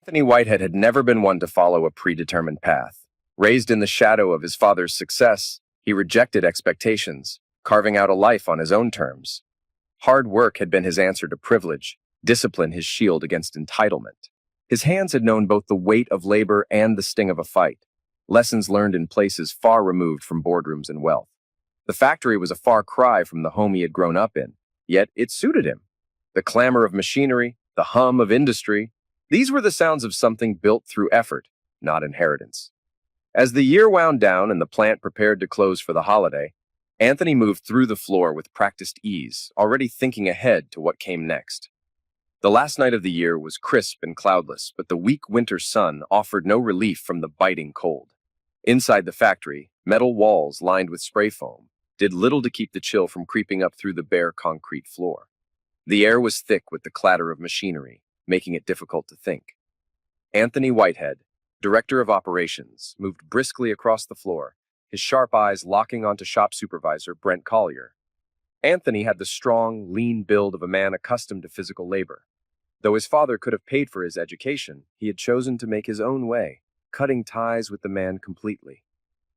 Anthony Whitehead had never been one to follow a predetermined path. Raised in the shadow of his father's success, he rejected expectations, carving out a life on his own terms. Hard work had been his answer to privilege, discipline his shield against entitlement. His hands had known both the weight of labor and the sting of a fight, lessons learned in places far removed from boardrooms and wealth. The factory was a far cry from the home he had grown up in, yet it suited him. The clamor of machinery, the hum of industry, these were the sounds of something built through effort, not inheritance. As the year wound down and the plant prepared to close for the holiday, Anthony moved through the floor with practiced ease, already thinking ahead to what came next. The last night of the year was crisp and cloudless, but the weak winter sun offered no relief from the biting cold. Inside the factory, metal walls lined with spray foam did little to keep the chill from creeping up through the bare concrete floor. The air was thick with the clatter of machinery, making it difficult to think. Anthony Whitehead, director of operations, moved briskly across the floor, his sharp eyes locking onto shop supervisor Brent Collier. Anthony had the strong, lean build of a man accustomed to physical labor. Though his father could have paid for his education, he had chosen to make his own way, cutting ties with the man completely.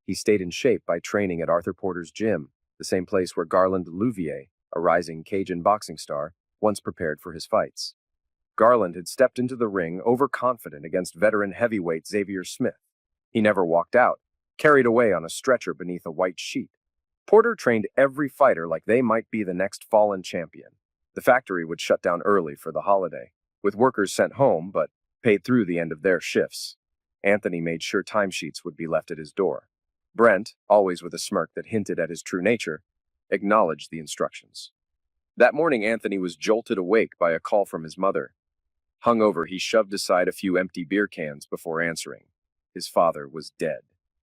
He stayed in shape by training at Arthur Porter's gym, the same place where Garland Louvier, a rising Cajun boxing star, once prepared for his fights. Garland had stepped into the ring overconfident against veteran heavyweight Xavier Smith. He never walked out, carried away on a stretcher beneath a white sheet. Porter trained every fighter like they might be the next fallen champion. The factory would shut down early for the holiday, with workers sent home but paid through the end of their shifts. Anthony made sure timesheets would be left at his door. Brent, always with a smirk that hinted at his true nature, acknowledged the instructions. That morning, Anthony was jolted awake by a call from his mother. Hungover, he shoved aside a few empty beer cans before answering. His father was dead.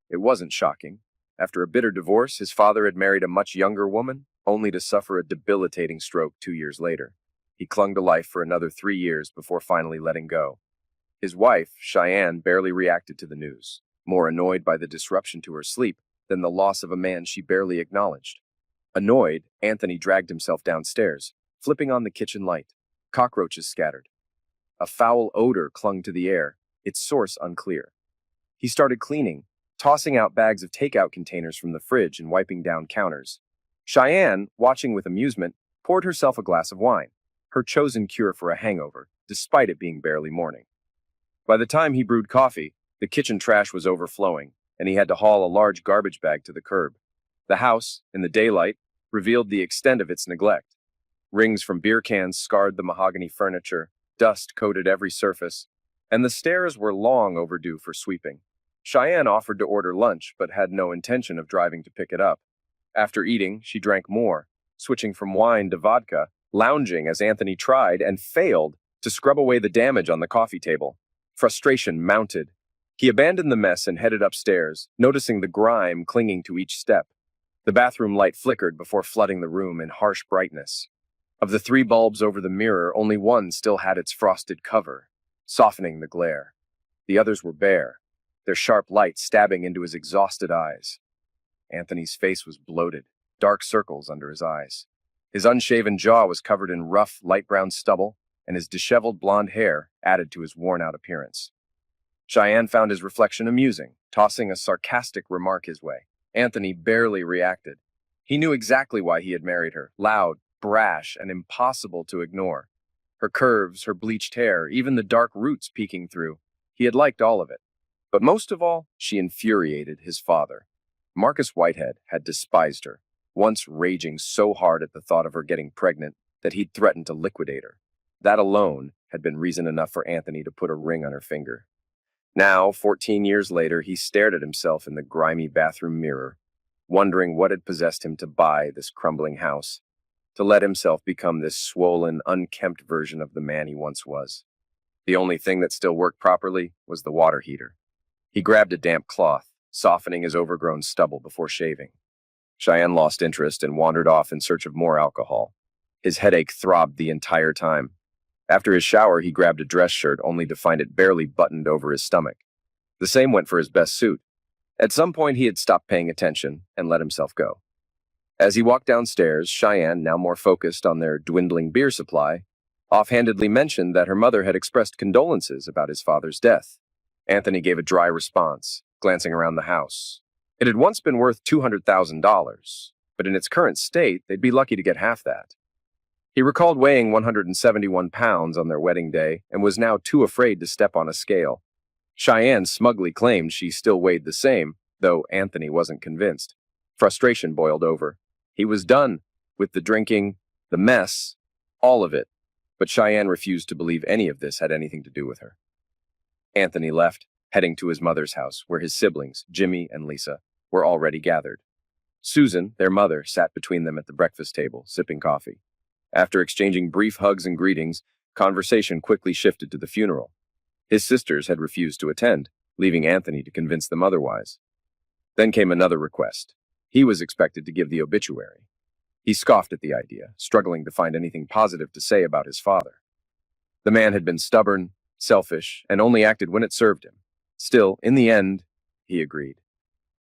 It wasn't shocking. After a bitter divorce, his father had married a much younger woman, only to suffer a debilitating stroke 2 years later. He clung to life for another 3 years before finally letting go. His wife, Cheyenne, barely reacted to the news, more annoyed by the disruption to her sleep than the loss of a man she barely acknowledged. Annoyed, Anthony dragged himself downstairs, flipping on the kitchen light. Cockroaches scattered. A foul odor clung to the air, its source unclear. He started cleaning, tossing out bags of takeout containers from the fridge and wiping down counters. Cheyenne, watching with amusement, poured herself a glass of wine, her chosen cure for a hangover, despite it being barely morning. By the time he brewed coffee, the kitchen trash was overflowing, and he had to haul a large garbage bag to the curb. The house, in the daylight, revealed the extent of its neglect. Rings from beer cans scarred the mahogany furniture, dust coated every surface, and the stairs were long overdue for sweeping. Cheyenne offered to order lunch, but had no intention of driving to pick it up. After eating, she drank more, switching from wine to vodka, lounging as Anthony tried and failed to scrub away the damage on the coffee table. Frustration mounted. He abandoned the mess and headed upstairs, noticing the grime clinging to each step. The bathroom light flickered before flooding the room in harsh brightness. Of the 3 bulbs over the mirror, only one still had its frosted cover, softening the glare. The others were bare, their sharp light stabbing into his exhausted eyes. Anthony's face was bloated, dark circles under his eyes. His unshaven jaw was covered in rough, light brown stubble, and his disheveled blonde hair added to his worn-out appearance. Cheyenne found his reflection amusing, tossing a sarcastic remark his way. Anthony barely reacted. He knew exactly why he had married her, loud, brash, and impossible to ignore. Her curves, her bleached hair, even the dark roots peeking through. He had liked all of it. But most of all, she infuriated his father. Marcus Whitehead had despised her, once raging so hard at the thought of her getting pregnant that he'd threatened to liquidate her. That alone had been reason enough for Anthony to put a ring on her finger. Now, 14 years later, he stared at himself in the grimy bathroom mirror, wondering what had possessed him to buy this crumbling house, to let himself become this swollen, unkempt version of the man he once was. The only thing that still worked properly was the water heater. He grabbed a damp cloth, softening his overgrown stubble before shaving. Cheyenne lost interest and wandered off in search of more alcohol. His headache throbbed the entire time. After his shower, he grabbed a dress shirt only to find it barely buttoned over his stomach. The same went for his best suit. At some point, he had stopped paying attention and let himself go. As he walked downstairs, Cheyenne, now more focused on their dwindling beer supply, offhandedly mentioned that her mother had expressed condolences about his father's death. Anthony gave a dry response, glancing around the house. It had once been worth $200,000, but in its current state, they'd be lucky to get half that. He recalled weighing 171 pounds on their wedding day and was now too afraid to step on a scale. Cheyenne smugly claimed she still weighed the same, though Anthony wasn't convinced. Frustration boiled over. He was done with the drinking, the mess, all of it, but Cheyenne refused to believe any of this had anything to do with her. Anthony left, heading to his mother's house, where his siblings, Jimmy and Lisa, were already gathered. Susan, their mother, sat between them at the breakfast table, sipping coffee. After exchanging brief hugs and greetings, conversation quickly shifted to the funeral. His sisters had refused to attend, leaving Anthony to convince them otherwise. Then came another request. He was expected to give the obituary. He scoffed at the idea, struggling to find anything positive to say about his father. The man had been stubborn, selfish, and only acted when it served him. Still, in the end, he agreed.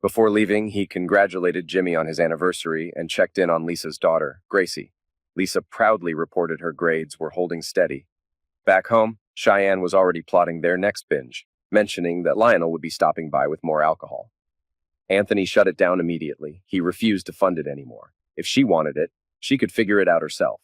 Before leaving, he congratulated Jimmy on his anniversary and checked in on Lisa's daughter, Gracie. Lisa proudly reported her grades were holding steady. Back home, Cheyenne was already plotting their next binge, mentioning that Lionel would be stopping by with more alcohol. Anthony shut it down immediately. He refused to fund it anymore. If she wanted it, she could figure it out herself.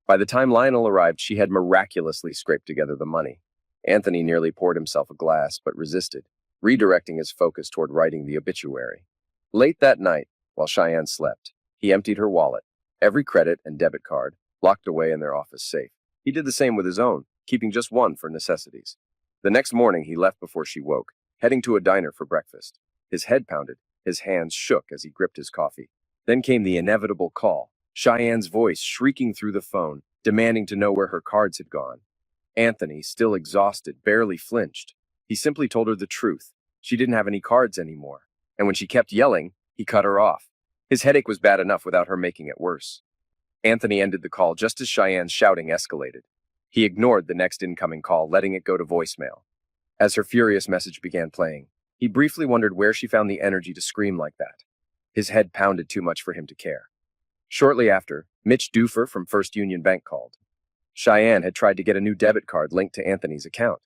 By the time Lionel arrived, she had miraculously scraped together the money. Anthony nearly poured himself a glass, but resisted, redirecting his focus toward writing the obituary. Late that night, while Cheyenne slept, he emptied her wallet, every credit and debit card, locked away in their office safe. He did the same with his own, keeping just one for necessities. The next morning, he left before she woke, heading to a diner for breakfast. His head pounded, his hands shook as he gripped his coffee. Then came the inevitable call, Cheyenne's voice shrieking through the phone, demanding to know where her cards had gone. Anthony, still exhausted, barely flinched. He simply told her the truth. She didn't have any cards anymore. And when she kept yelling, he cut her off. His headache was bad enough without her making it worse. Anthony ended the call just as Cheyenne's shouting escalated. He ignored the next incoming call, letting it go to voicemail. As her furious message began playing, he briefly wondered where she found the energy to scream like that. His head pounded too much for him to care. Shortly after, Mitch Doofer from First Union Bank called. Cheyenne had tried to get a new debit card linked to Anthony's account.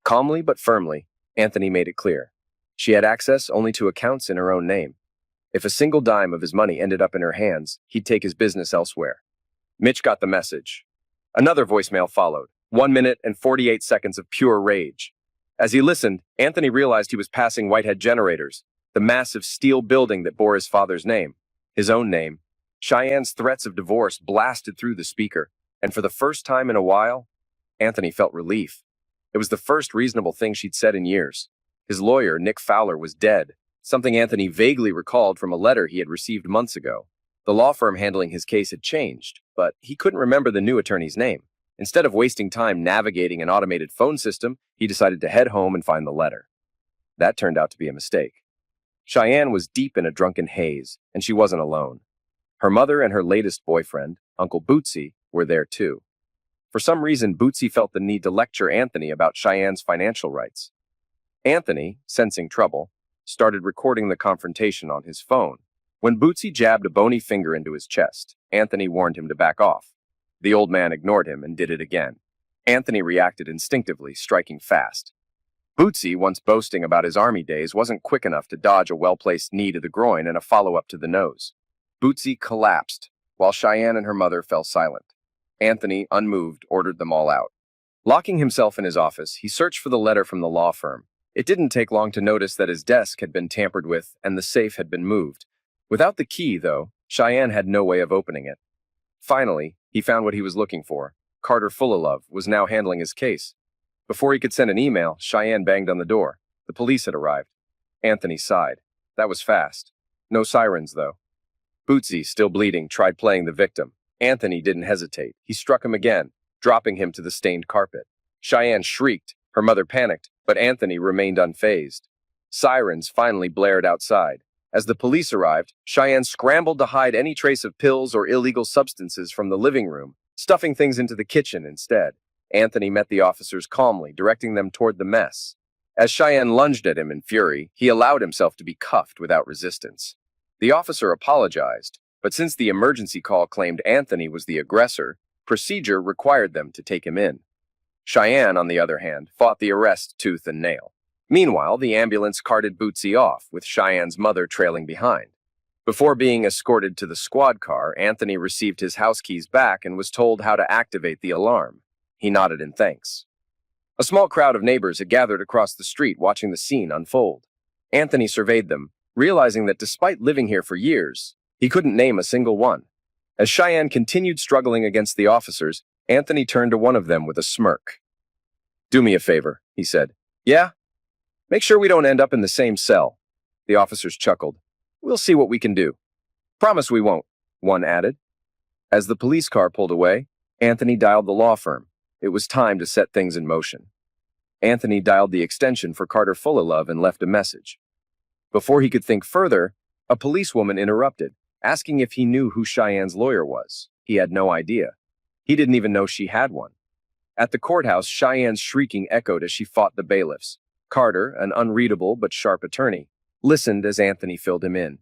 Calmly but firmly, Anthony made it clear. She had access only to accounts in her own name. If a single dime of his money ended up in her hands, he'd take his business elsewhere. Mitch got the message. Another voicemail followed, 1 minute and 48 seconds of pure rage. As he listened, Anthony realized he was passing Whitehead Generators, the massive steel building that bore his father's name, his own name. Cheyenne's threats of divorce blasted through the speaker, and for the first time in a while, Anthony felt relief. It was the first reasonable thing she'd said in years. His lawyer, Nick Fowler, was dead, something Anthony vaguely recalled from a letter he had received months ago. The law firm handling his case had changed, but he couldn't remember the new attorney's name. Instead of wasting time navigating an automated phone system, he decided to head home and find the letter. That turned out to be a mistake. Cheyenne was deep in a drunken haze, and she wasn't alone. Her mother and her latest boyfriend, Uncle Bootsy, were there too. For some reason, Bootsy felt the need to lecture Anthony about Cheyenne's financial rights. Anthony, sensing trouble, started recording the confrontation on his phone. When Bootsy jabbed a bony finger into his chest, Anthony warned him to back off. The old man ignored him and did it again. Anthony reacted instinctively, striking fast. Bootsy, once boasting about his army days, wasn't quick enough to dodge a well-placed knee to the groin and a follow-up to the nose. Bootsy collapsed, while Cheyenne and her mother fell silent. Anthony, unmoved, ordered them all out. Locking himself in his office, he searched for the letter from the law firm. It didn't take long to notice that his desk had been tampered with and the safe had been moved. Without the key, though, Cheyenne had no way of opening it. Finally, he found what he was looking for. Carter Fullalove was now handling his case. Before he could send an email, Cheyenne banged on the door. The police had arrived. Anthony sighed. That was fast. No sirens, though. Bootsy, still bleeding, tried playing the victim. Anthony didn't hesitate. He struck him again, dropping him to the stained carpet. Cheyenne shrieked. Her mother panicked, but Anthony remained unfazed. Sirens finally blared outside. As the police arrived, Cheyenne scrambled to hide any trace of pills or illegal substances from the living room, stuffing things into the kitchen instead. Anthony met the officers calmly, directing them toward the mess. As Cheyenne lunged at him in fury, he allowed himself to be cuffed without resistance. The officer apologized, but since the emergency call claimed Anthony was the aggressor, Procedure required them to take him in. Cheyenne, on the other hand, fought the arrest tooth and nail. Meanwhile, the ambulance carted Bootsy off, with Cheyenne's mother trailing behind. Before being escorted to the squad car, Anthony received his house keys back and was told how to activate the alarm. He nodded in thanks. A small crowd of neighbors had gathered across the street watching the scene unfold. Anthony surveyed them, realizing that despite living here for years, he couldn't name a single one. As Cheyenne continued struggling against the officers, Anthony turned to one of them with a smirk. "Do me a favor," he said. "Yeah? Make sure we don't end up in the same cell." The officers chuckled. "We'll see what we can do." "Promise we won't," one added. As the police car pulled away, Anthony dialed the law firm. It was time to set things in motion. Anthony dialed the extension for Carter Fullalove and left a message. Before he could think further, a policewoman interrupted, asking if he knew who Cheyenne's lawyer was. He had no idea. He didn't even know she had one. At the courthouse, Cheyenne's shrieking echoed as she fought the bailiffs. Carter, an unreadable but sharp attorney, listened as Anthony filled him in.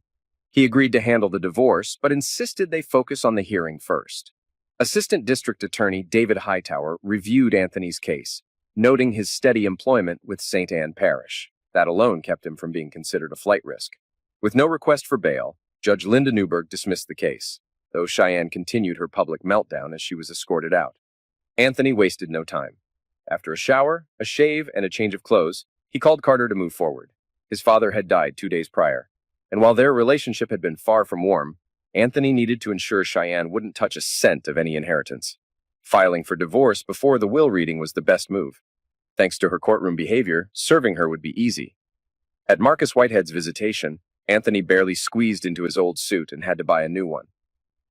He agreed to handle the divorce, but insisted they focus on the hearing first. Assistant District Attorney David Hightower reviewed Anthony's case, noting his steady employment with St. Anne Parish. That alone kept him from being considered a flight risk. With no request for bail, Judge Linda Newberg dismissed the case, though Cheyenne continued her public meltdown as she was escorted out. Anthony wasted no time. After a shower, a shave, and a change of clothes, he called Carter to move forward. His father had died 2 days prior, and while their relationship had been far from warm, Anthony needed to ensure Cheyenne wouldn't touch a cent of any inheritance. Filing for divorce before the will reading was the best move. Thanks to her courtroom behavior, serving her would be easy. At Marcus Whitehead's visitation, Anthony barely squeezed into his old suit and had to buy a new one.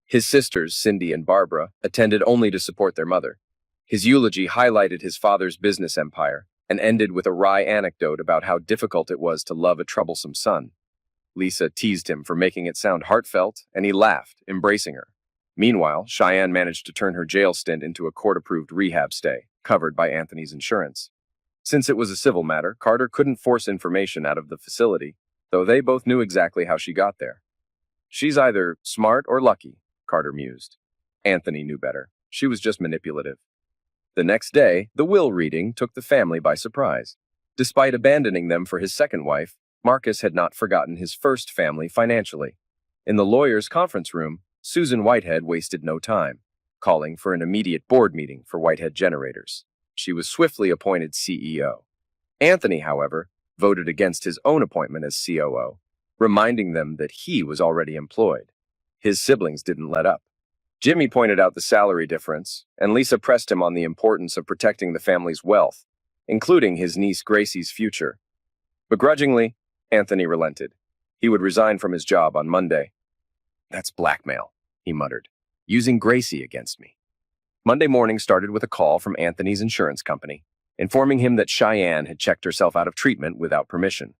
His sisters, Cindy and Barbara, attended only to support their mother. His eulogy highlighted his father's business empire and ended with a wry anecdote about how difficult it was to love a troublesome son. Lisa teased him for making it sound heartfelt, and he laughed, embracing her. Meanwhile, Cheyenne managed to turn her jail stint into a court-approved rehab stay, covered by Anthony's insurance. Since it was a civil matter, Carter couldn't force information out of the facility, though they both knew exactly how she got there. "She's either smart or lucky," Carter mused. Anthony knew better. She was just manipulative. The next day, the will reading took the family by surprise. Despite abandoning them for his second wife, Marcus had not forgotten his first family financially. In the lawyer's conference room, Susan Whitehead wasted no time, calling for an immediate board meeting for Whitehead Generators. She was swiftly appointed CEO. Anthony, however, voted against his own appointment as COO, reminding them that he was already employed. His siblings didn't let up. Jimmy pointed out the salary difference, and Lisa pressed him on the importance of protecting the family's wealth, including his niece Gracie's future. Begrudgingly, Anthony relented. He would resign from his job on Monday. "That's blackmail," he muttered, "using Gracie against me." Monday morning started with a call from Anthony's insurance company, informing him that Cheyenne had checked herself out of treatment without permission.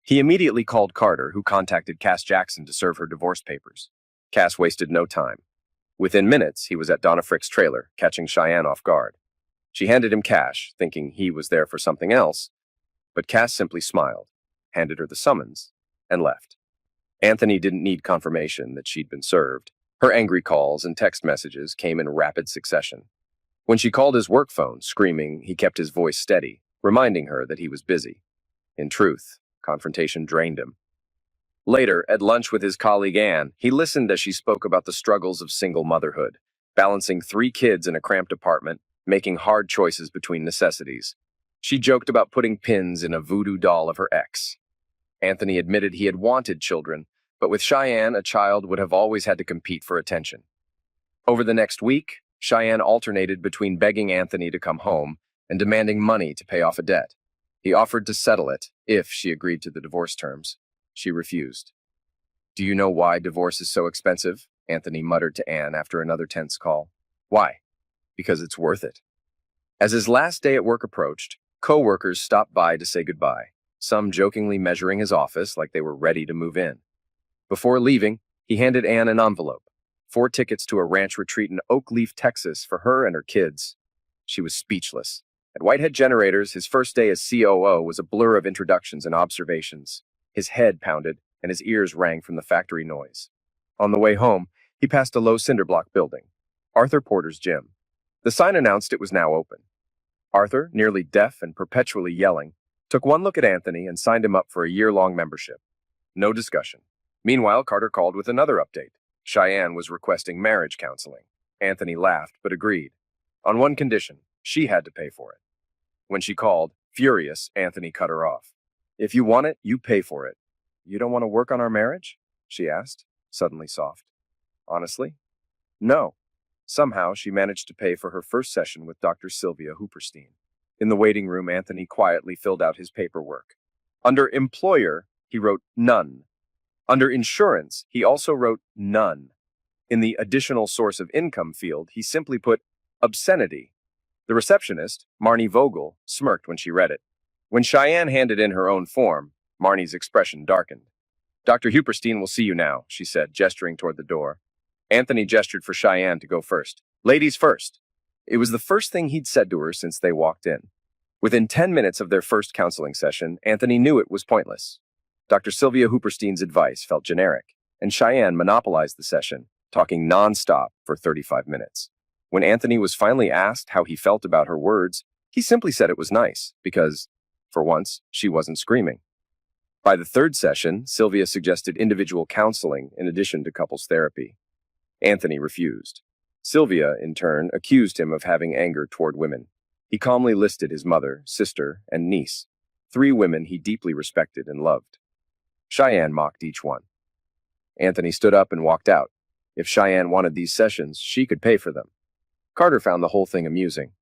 He immediately called Carter, who contacted Cass Jackson to serve her divorce papers. Cass wasted no time. Within minutes, he was at Donna Frick's trailer, catching Cheyenne off guard. She handed him cash, thinking he was there for something else, but Cass simply smiled, handed her the summons, and left. Anthony didn't need confirmation that she'd been served. Her angry calls and text messages came in rapid succession. When she called his work phone, screaming, he kept his voice steady, reminding her that he was busy. In truth, confrontation drained him. Later, at lunch with his colleague Anne, he listened as she spoke about the struggles of single motherhood, balancing 3 kids in a cramped apartment, making hard choices between necessities. She joked about putting pins in a voodoo doll of her ex. Anthony admitted he had wanted children, but with Cheyenne, a child would have always had to compete for attention. Over the next week, Cheyenne alternated between begging Anthony to come home and demanding money to pay off a debt. He offered to settle it if she agreed to the divorce terms. She refused. "Do you know why divorce is so expensive?" Anthony muttered to Anne after another tense call. "Why?" "Because it's worth it." As his last day at work approached, co-workers stopped by to say goodbye, some jokingly measuring his office like they were ready to move in. Before leaving, he handed Anne an envelope, 4 tickets to a ranch retreat in Oak Leaf, Texas for her and her kids. She was speechless. At Whitehead Generators, his first day as COO was a blur of introductions and observations. His head pounded, and his ears rang from the factory noise. On the way home, he passed a low cinder block building. Arthur Porter's gym. The sign announced it was now open. Arthur, nearly deaf and perpetually yelling, took one look at Anthony and signed him up for a year-long membership. No discussion. Meanwhile, Carter called with another update. Cheyenne was requesting marriage counseling. Anthony laughed, but agreed. On one condition, she had to pay for it. When she called, furious, Anthony cut her off. "If you want it, you pay for it. You don't want to work on our marriage?" she asked, suddenly soft. Honestly? No. Somehow, she managed to pay for her first session with Dr. Sylvia Hooperstein. In the waiting room, Anthony quietly filled out his paperwork. Under employer, he wrote none. Under insurance, he also wrote none. In the additional source of income field, he simply put obscenity. The receptionist, Marnie Vogel, smirked when she read it. When Cheyenne handed in her own form, Marnie's expression darkened. "Dr. Hooperstein will see you now," she said, gesturing toward the door. Anthony gestured for Cheyenne to go first. "Ladies first." It was the first thing he'd said to her since they walked in. Within 10 minutes of their first counseling session, Anthony knew it was pointless. Dr. Sylvia Hooperstein's advice felt generic, and Cheyenne monopolized the session, talking non-stop for 35 minutes. When Anthony was finally asked how he felt about her words, he simply said it was nice, because, for once, she wasn't screaming. By the third session, Sylvia suggested individual counseling in addition to couples therapy. Anthony refused. Sylvia, in turn, accused him of having anger toward women. He calmly listed his mother, sister, and niece, 3 women he deeply respected and loved. Cheyenne mocked each one. Anthony stood up and walked out. If Cheyenne wanted these sessions, she could pay for them. Carter found the whole thing amusing.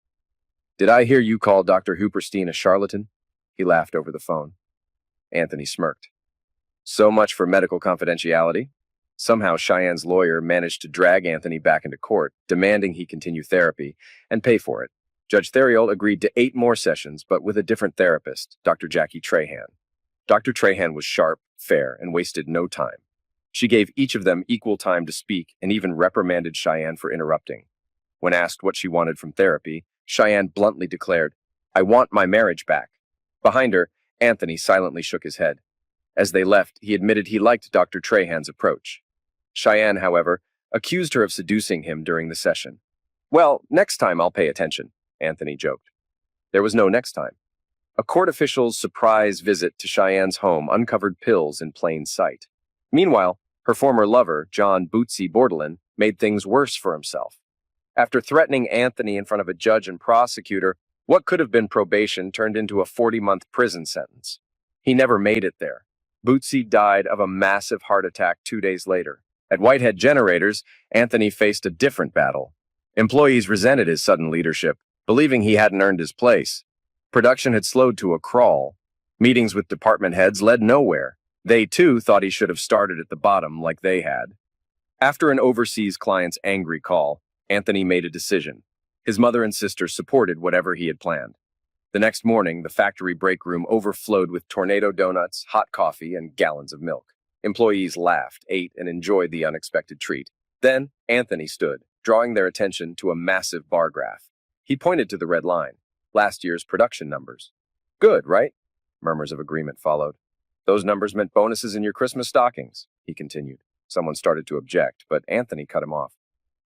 "Did I hear you call Dr. Hooperstein a charlatan?" He laughed over the phone. Anthony smirked. So much for medical confidentiality. Somehow Cheyenne's lawyer managed to drag Anthony back into court, demanding he continue therapy and pay for it. Judge Theriot agreed to 8 more sessions, but with a different therapist, Dr. Jackie Trahan. Dr. Trahan was sharp, fair, and wasted no time. She gave each of them equal time to speak and even reprimanded Cheyenne for interrupting. When asked what she wanted from therapy, Cheyenne bluntly declared, "I want my marriage back." Behind her, Anthony silently shook his head. As they left, he admitted he liked Dr. Trahan's approach. Cheyenne, however, accused her of seducing him during the session. "Well, next time I'll pay attention," Anthony joked. There was no next time. A court official's surprise visit to Cheyenne's home uncovered pills in plain sight. Meanwhile, her former lover, John Bootsy Bordelin, made things worse for himself. After threatening Anthony in front of a judge and prosecutor, what could have been probation turned into a 40-month prison sentence. He never made it there. Bootsy died of a massive heart attack 2 days later. At Whitehead Generators, Anthony faced a different battle. Employees resented his sudden leadership, believing he hadn't earned his place. Production had slowed to a crawl. Meetings with department heads led nowhere. They, too, thought he should have started at the bottom like they had. After an overseas client's angry call, Anthony made a decision. His mother and sister supported whatever he had planned. The next morning, the factory break room overflowed with tornado donuts, hot coffee, and gallons of milk. Employees laughed, ate, and enjoyed the unexpected treat. Then, Anthony stood, drawing their attention to a massive bar graph. He pointed to the red line, last year's production numbers. "Good, right?" Murmurs of agreement followed. "Those numbers meant bonuses in your Christmas stockings," he continued. Someone started to object, but Anthony cut him off.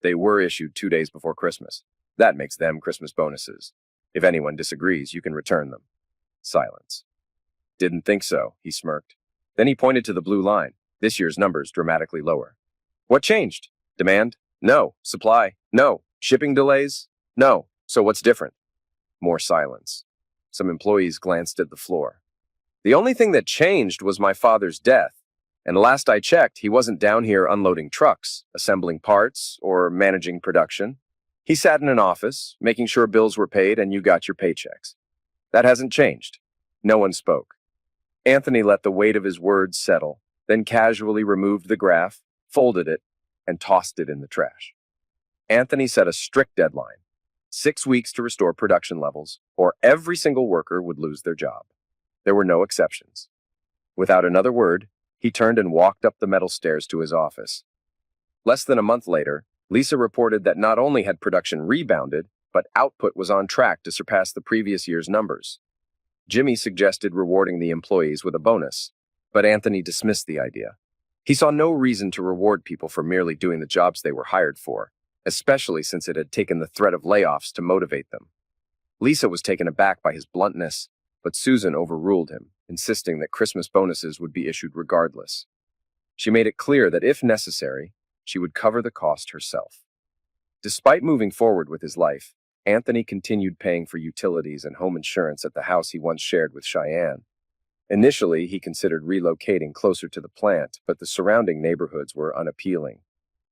"They were issued 2 days before Christmas. That makes them Christmas bonuses. If anyone disagrees, you can return them." Silence. "Didn't think so," he smirked. Then he pointed to the blue line. This year's numbers dramatically lower. "What changed? Demand? No. Supply? No. Shipping delays? No. So what's different?" More silence. Some employees glanced at the floor. "The only thing that changed was my father's death. And last I checked, he wasn't down here unloading trucks, assembling parts, or managing production. He sat in an office, making sure bills were paid and you got your paychecks. That hasn't changed." No one spoke. Anthony let the weight of his words settle, then casually removed the graph, folded it, and tossed it in the trash. Anthony set a strict deadline: 6 weeks to restore production levels, or every single worker would lose their job. There were no exceptions. Without another word, he turned and walked up the metal stairs to his office. Less than a month later, Lisa reported that not only had production rebounded, but output was on track to surpass the previous year's numbers. Jimmy suggested rewarding the employees with a bonus, but Anthony dismissed the idea. He saw no reason to reward people for merely doing the jobs they were hired for, especially since it had taken the threat of layoffs to motivate them. Lisa was taken aback by his bluntness, but Susan overruled him, insisting that Christmas bonuses would be issued regardless. She made it clear that if necessary, she would cover the cost herself. Despite moving forward with his life, Anthony continued paying for utilities and home insurance at the house he once shared with Cheyenne. Initially, he considered relocating closer to the plant, but the surrounding neighborhoods were unappealing.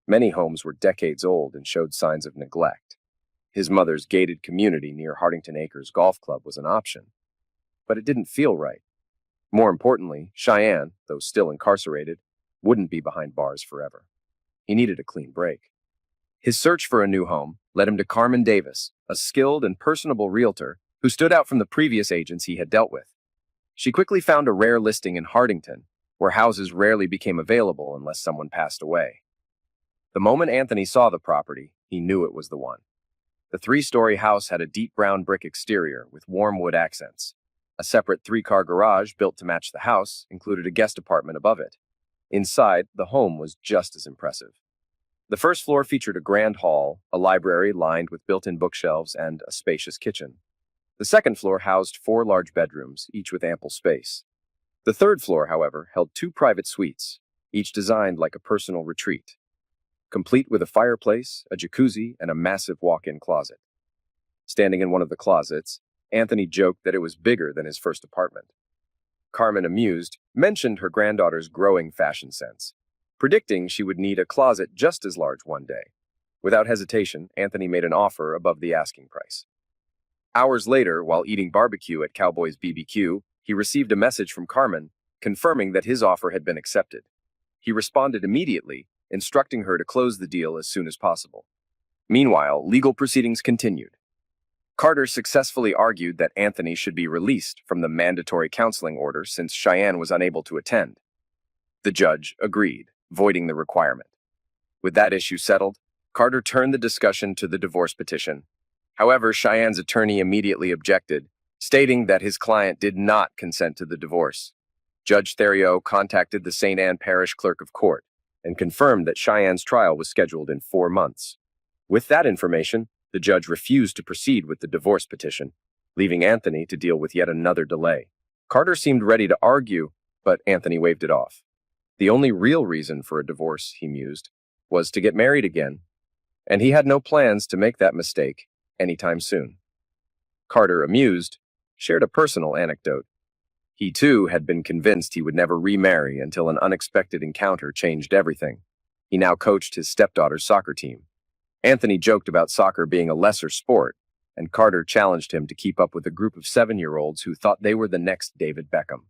Many homes were decades old and showed signs of neglect. His mother's gated community near Hardington Acres Golf Club was an option, but it didn't feel right. More importantly, Cheyenne, though still incarcerated, wouldn't be behind bars forever. He needed a clean break. His search for a new home led him to Carmen Davis, a skilled and personable realtor who stood out from the previous agents he had dealt with. She quickly found a rare listing in Hardington, where houses rarely became available unless someone passed away. The moment Anthony saw the property, he knew it was the one. The three-story house had a deep brown brick exterior with warm wood accents. A separate three-car garage built to match the house included a guest apartment above it. Inside, the home was just as impressive. The first floor featured a grand hall, a library lined with built-in bookshelves, and a spacious kitchen. The second floor housed 4 large bedrooms, each with ample space. The third floor, however, held 2 private suites, each designed like a personal retreat, complete with a fireplace, a jacuzzi, and a massive walk-in closet. Standing in one of the closets, Anthony joked that it was bigger than his first apartment. Carmen, amused, mentioned her granddaughter's growing fashion sense, predicting she would need a closet just as large one day. Without hesitation, Anthony made an offer above the asking price. Hours later, while eating barbecue at Cowboy's BBQ, he received a message from Carmen confirming that his offer had been accepted. He responded immediately, instructing her to close the deal as soon as possible. Meanwhile, legal proceedings continued. Carter successfully argued that Anthony should be released from the mandatory counseling order since Cheyenne was unable to attend. The judge agreed, voiding the requirement. With that issue settled, Carter turned the discussion to the divorce petition. However, Cheyenne's attorney immediately objected, stating that his client did not consent to the divorce. Judge Theriot contacted the St. Anne Parish Clerk of Court and confirmed that Cheyenne's trial was scheduled in 4 months. With that information, the judge refused to proceed with the divorce petition, leaving Anthony to deal with yet another delay. Carter seemed ready to argue, but Anthony waved it off. The only real reason for a divorce, he mused, was to get married again, and he had no plans to make that mistake anytime soon. Carter, amused, shared a personal anecdote. He too had been convinced he would never remarry until an unexpected encounter changed everything. He now coached his stepdaughter's soccer team. Anthony joked about soccer being a lesser sport, and Carter challenged him to keep up with a group of 7-year-olds who thought they were the next David Beckham.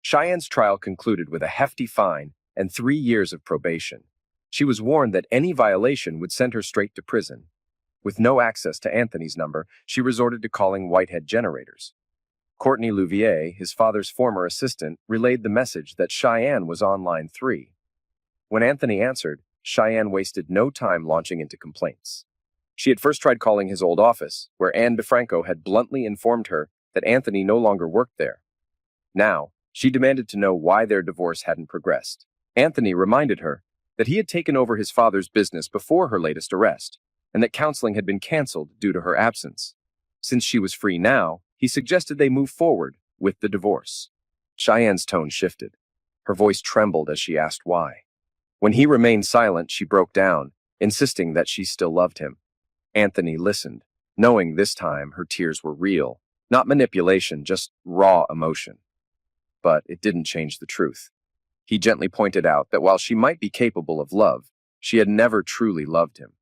Cheyenne's trial concluded with a hefty fine and 3 years of probation. She was warned that any violation would send her straight to prison. With no access to Anthony's number, she resorted to calling Whitehead generators. Courtney Louvier, his father's former assistant, relayed the message that Cheyenne was on line 3. When Anthony answered, Cheyenne wasted no time launching into complaints. She had first tried calling his old office, where Anne DeFranco had bluntly informed her that Anthony no longer worked there. Now, she demanded to know why their divorce hadn't progressed. Anthony reminded her that he had taken over his father's business before her latest arrest, and that counseling had been canceled due to her absence. Since she was free now, he suggested they move forward with the divorce. Cheyenne's tone shifted. Her voice trembled as she asked why. When he remained silent, she broke down, insisting that she still loved him. Anthony listened, knowing this time her tears were real, not manipulation, just raw emotion. But it didn't change the truth. He gently pointed out that while she might be capable of love, she had never truly loved him.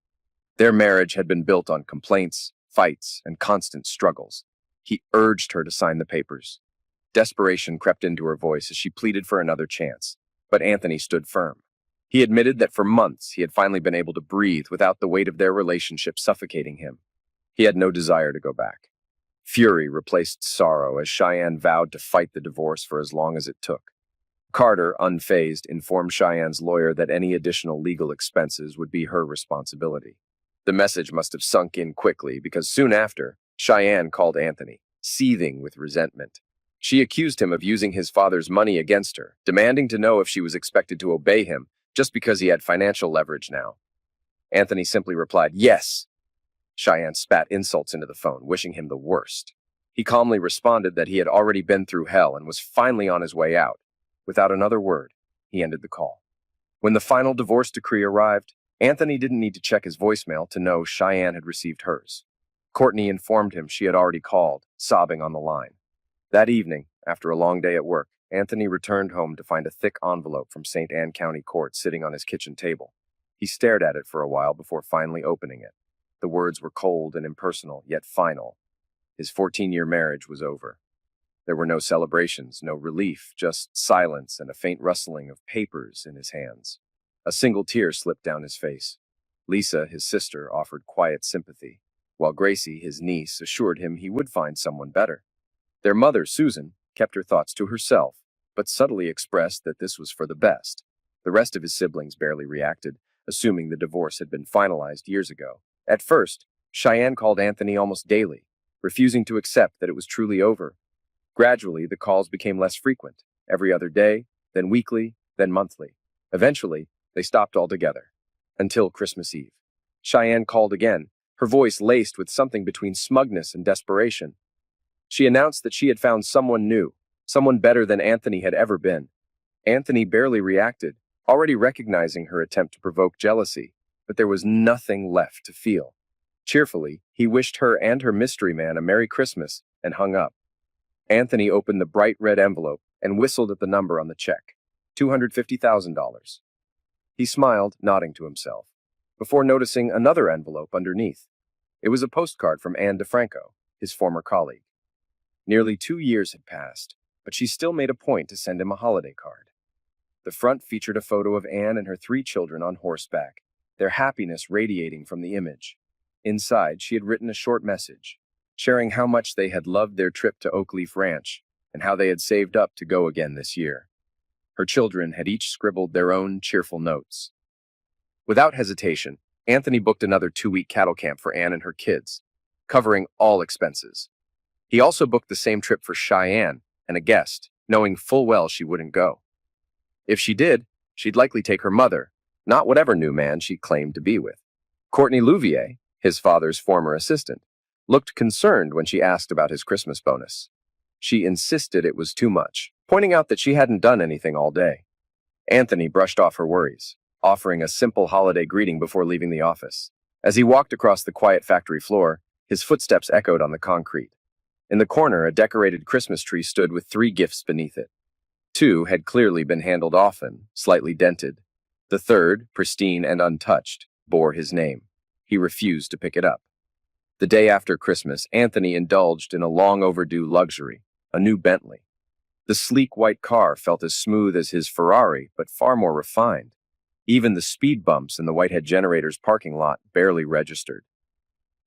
Their marriage had been built on complaints, fights, and constant struggles. He urged her to sign the papers. Desperation crept into her voice as she pleaded for another chance, but Anthony stood firm. He admitted that for months he had finally been able to breathe without the weight of their relationship suffocating him. He had no desire to go back. Fury replaced sorrow as Cheyenne vowed to fight the divorce for as long as it took. Carter, unfazed, informed Cheyenne's lawyer that any additional legal expenses would be her responsibility. The message must have sunk in quickly because soon after, Cheyenne called Anthony, seething with resentment. She accused him of using his father's money against her, demanding to know if she was expected to obey him just because he had financial leverage now. Anthony simply replied, "Yes." Cheyenne spat insults into the phone, wishing him the worst. He calmly responded that he had already been through hell and was finally on his way out. Without another word, he ended the call. When the final divorce decree arrived, Anthony didn't need to check his voicemail to know Cheyenne had received hers. Courtney informed him she had already called, sobbing on the line. That evening, after a long day at work, Anthony returned home to find a thick envelope from St. Anne County Court sitting on his kitchen table. He stared at it for a while before finally opening it. The words were cold and impersonal, yet final. His 14-year marriage was over. There were no celebrations, no relief, just silence and a faint rustling of papers in his hands. A single tear slipped down his face. Lisa, his sister, offered quiet sympathy, while Gracie, his niece, assured him he would find someone better. Their mother, Susan, kept her thoughts to herself, but subtly expressed that this was for the best. The rest of his siblings barely reacted, assuming the divorce had been finalized years ago. At first, Cheyenne called Anthony almost daily, refusing to accept that it was truly over. Gradually, the calls became less frequent, every other day, then weekly, then monthly. Eventually, they stopped altogether. Until Christmas Eve. Cheyenne called again, her voice laced with something between smugness and desperation. She announced that she had found someone new, someone better than Anthony had ever been. Anthony barely reacted, already recognizing her attempt to provoke jealousy, but there was nothing left to feel. Cheerfully, he wished her and her mystery man a Merry Christmas and hung up. Anthony opened the bright red envelope and whistled at the number on the check, $250,000. He smiled, nodding to himself, before noticing another envelope underneath. It was a postcard from Anne DeFranco, his former colleague. Nearly 2 years had passed, but she still made a point to send him a holiday card. The front featured a photo of Anne and her 3 children on horseback, their happiness radiating from the image. Inside, she had written a short message, sharing how much they had loved their trip to Oakleaf Ranch and how they had saved up to go again this year. Her children had each scribbled their own cheerful notes. Without hesitation, Anthony booked another 2-week cattle camp for Anne and her kids, covering all expenses. He also booked the same trip for Cheyenne and a guest, knowing full well she wouldn't go. If she did, she'd likely take her mother, not whatever new man she claimed to be with. Courtney Louvier, his father's former assistant, looked concerned when she asked about his Christmas bonus. She insisted it was too much, pointing out that she hadn't done anything all day. Anthony brushed off her worries, offering a simple holiday greeting before leaving the office. As he walked across the quiet factory floor, his footsteps echoed on the concrete. In the corner, a decorated Christmas tree stood with 3 gifts beneath it. 2 had clearly been handled often, slightly dented. The third, pristine and untouched, bore his name. He refused to pick it up. The day after Christmas, Anthony indulged in a long-overdue luxury, a new Bentley. The sleek white car felt as smooth as his Ferrari, but far more refined. Even the speed bumps in the Whitehead Generator's parking lot barely registered.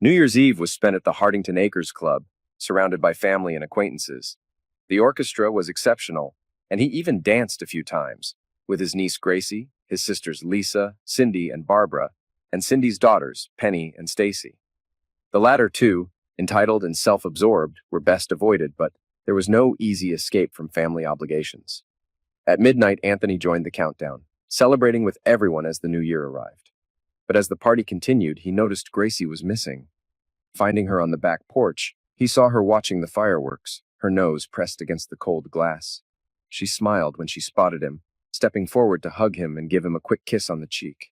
New Year's Eve was spent at the Hardington Acres Club, surrounded by family and acquaintances. The orchestra was exceptional, and he even danced a few times, with his niece Gracie, his sisters Lisa, Cindy, and Barbara, and Cindy's daughters, Penny and Stacy. The latter two, entitled and self-absorbed, were best avoided, but there was no easy escape from family obligations. At midnight, Anthony joined the countdown, celebrating with everyone as the new year arrived. But as the party continued, he noticed Gracie was missing. Finding her on the back porch, he saw her watching the fireworks, her nose pressed against the cold glass. She smiled when she spotted him, stepping forward to hug him and give him a quick kiss on the cheek.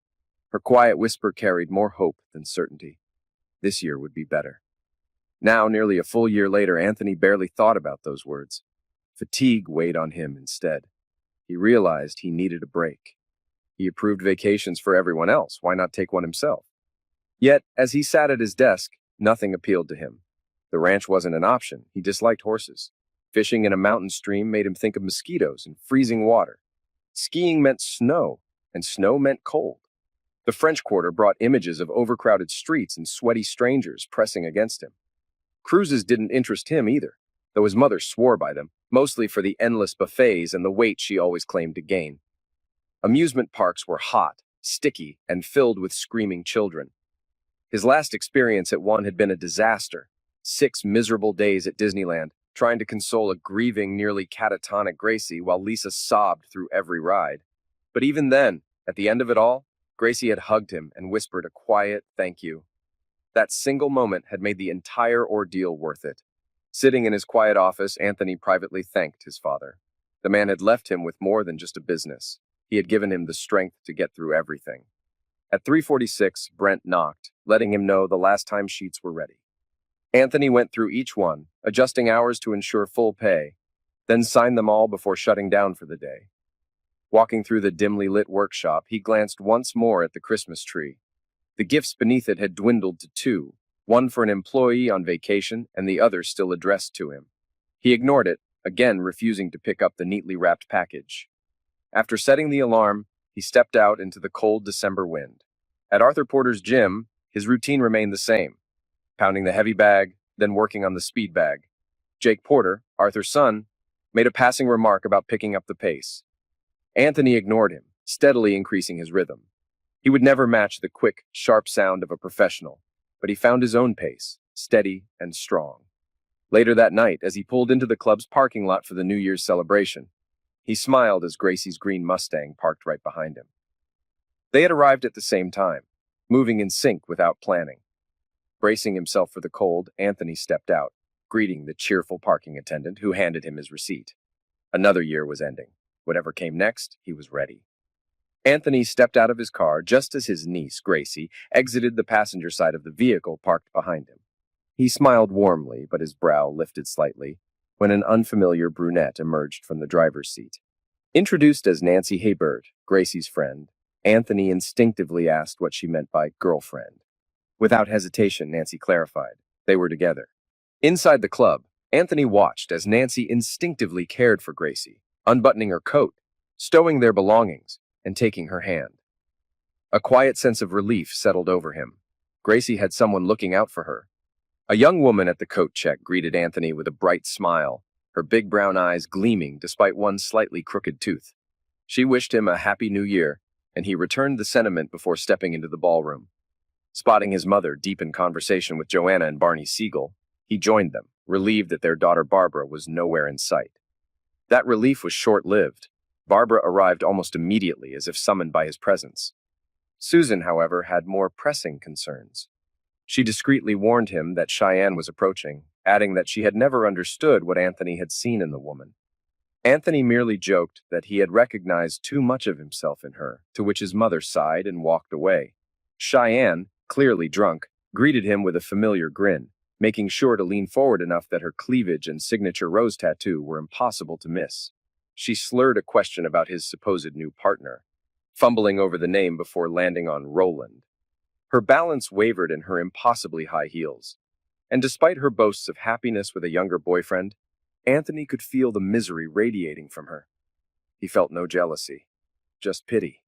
Her quiet whisper carried more hope than certainty. This year would be better. Now, nearly a full year later, Anthony barely thought about those words. Fatigue weighed on him instead. He realized he needed a break. He approved vacations for everyone else. Why not take one himself? Yet, as he sat at his desk, nothing appealed to him. The ranch wasn't an option. He disliked horses. Fishing in a mountain stream made him think of mosquitoes and freezing water. Skiing meant snow, and snow meant cold. The French Quarter brought images of overcrowded streets and sweaty strangers pressing against him. Cruises didn't interest him either, though his mother swore by them, mostly for the endless buffets and the weight she always claimed to gain. Amusement parks were hot, sticky, and filled with screaming children. His last experience at one had been a disaster. 6 miserable days at Disneyland, trying to console a grieving, nearly catatonic Gracie while Lisa sobbed through every ride. But even then, at the end of it all, Gracie had hugged him and whispered a quiet thank you. That single moment had made the entire ordeal worth it. Sitting in his quiet office, Anthony privately thanked his father. The man had left him with more than just a business. He had given him the strength to get through everything. At 3:46, Brent knocked, letting him know the last time sheets were ready. Anthony went through each one, adjusting hours to ensure full pay, then signed them all before shutting down for the day. Walking through the dimly lit workshop, he glanced once more at the Christmas tree. The gifts beneath it had dwindled to two, one for an employee on vacation and the other still addressed to him. He ignored it, again refusing to pick up the neatly wrapped package. After setting the alarm, he stepped out into the cold December wind. At Arthur Porter's gym, his routine remained the same, pounding the heavy bag, then working on the speed bag. Jake Porter, Arthur's son, made a passing remark about picking up the pace. Anthony ignored him, steadily increasing his rhythm. He would never match the quick, sharp sound of a professional, but he found his own pace, steady and strong. Later that night, as he pulled into the club's parking lot for the New Year's celebration, he smiled as Gracie's green Mustang parked right behind him. They had arrived at the same time, moving in sync without planning. Bracing himself for the cold, Anthony stepped out, greeting the cheerful parking attendant who handed him his receipt. Another year was ending. Whatever came next, he was ready. Anthony stepped out of his car just as his niece, Gracie, exited the passenger side of the vehicle parked behind him. He smiled warmly, but his brow lifted slightly when an unfamiliar brunette emerged from the driver's seat. Introduced as Nancy Haybird, Gracie's friend, Anthony instinctively asked what she meant by girlfriend. Without hesitation, Nancy clarified. They were together. Inside the club, Anthony watched as Nancy instinctively cared for Gracie, unbuttoning her coat, stowing their belongings, and taking her hand. A quiet sense of relief settled over him. Gracie had someone looking out for her. A young woman at the coat check greeted Anthony with a bright smile, her big brown eyes gleaming despite one slightly crooked tooth. She wished him a happy new year, and he returned the sentiment before stepping into the ballroom. Spotting his mother deep in conversation with Joanna and Barney Siegel, he joined them, relieved that their daughter Barbara was nowhere in sight. That relief was short-lived. Barbara arrived almost immediately, as if summoned by his presence. Susan, however, had more pressing concerns. She discreetly warned him that Cheyenne was approaching, adding that she had never understood what Anthony had seen in the woman. Anthony merely joked that he had recognized too much of himself in her, to which his mother sighed and walked away. Cheyenne, clearly drunk, greeted him with a familiar grin, making sure to lean forward enough that her cleavage and signature rose tattoo were impossible to miss. She slurred a question about his supposed new partner, fumbling over the name before landing on Roland. Her balance wavered in her impossibly high heels, and despite her boasts of happiness with a younger boyfriend, Anthony could feel the misery radiating from her. He felt no jealousy, just pity.